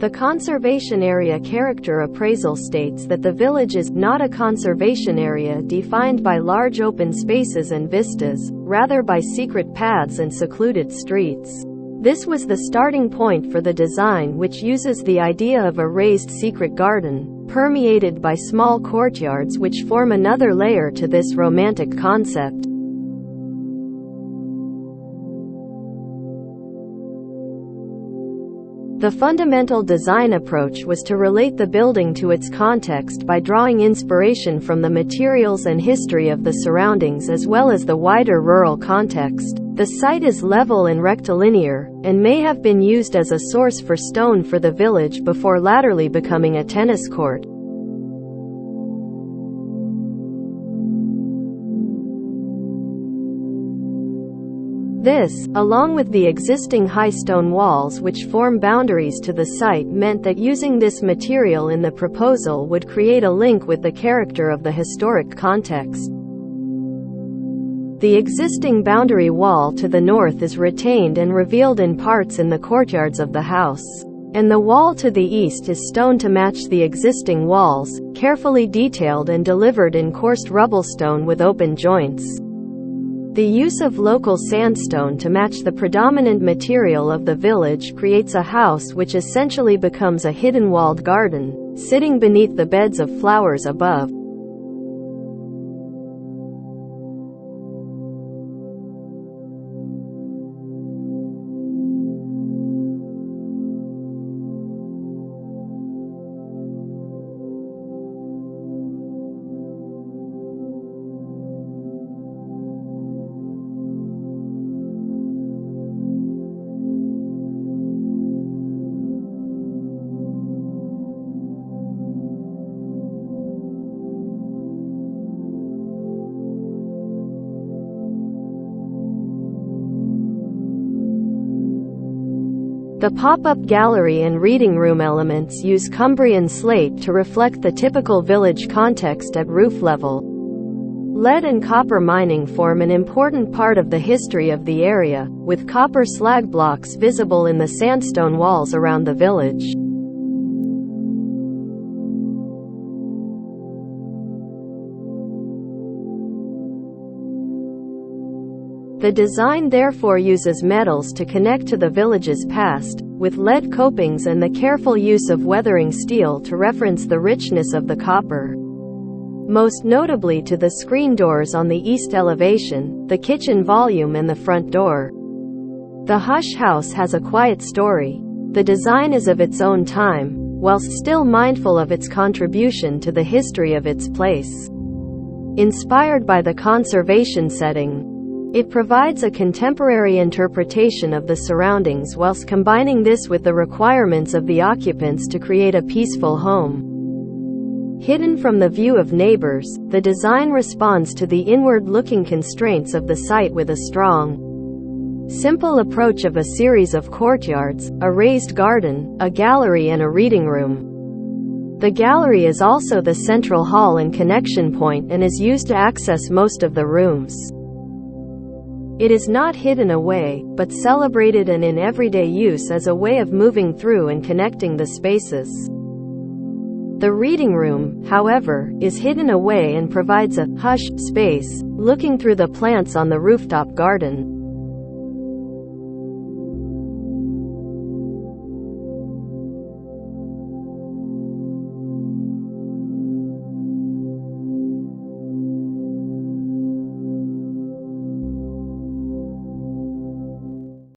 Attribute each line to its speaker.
Speaker 1: The conservation area character appraisal states that the village is not a conservation area defined by large open spaces and vistas, rather by secret paths and secluded streets. This was the starting point for the design, which uses the idea of a raised secret garden, permeated by small courtyards which form another layer to this romantic concept. The fundamental design approach was to relate the building to its context by drawing inspiration from the materials and history of the surroundings as well as the wider rural context. The site is level and rectilinear, and may have been used as a source for stone for the village before latterly becoming a tennis court. This, along with the existing high stone walls which form boundaries to the site, meant that using this material in the proposal would create a link with the character of the historic context. The existing boundary wall to the north is retained and revealed in parts in the courtyards of the house, and the wall to the east is stone to match the existing walls, carefully detailed and delivered in coursed rubblestone with open joints. The use of local sandstone to match the predominant material of the village creates a house which essentially becomes a hidden walled garden, sitting beneath the beds of flowers above. The pop-up gallery and reading room elements use Cumbrian slate to reflect the typical village context at roof level. Lead and copper mining form an important part of the history of the area, with copper slag blocks visible in the sandstone walls around the village. The design therefore uses metals to connect to the village's past, with lead copings and the careful use of weathering steel to reference the richness of the copper. Most notably to the screen doors on the east elevation, the kitchen volume and the front door. The Hush House has a quiet story. The design is of its own time, whilst still mindful of its contribution to the history of its place. Inspired by the conservation setting, it provides a contemporary interpretation of the surroundings whilst combining this with the requirements of the occupants to create a peaceful home. Hidden from the view of neighbors, the design responds to the inward-looking constraints of the site with a strong, simple approach of a series of courtyards, a raised garden, a gallery and a reading room. The gallery is also the central hall and connection point and is used to access most of the rooms. It is not hidden away, but celebrated and in everyday use as a way of moving through and connecting the spaces. The reading room, however, is hidden away and provides a hush space, looking through the plants on the rooftop garden.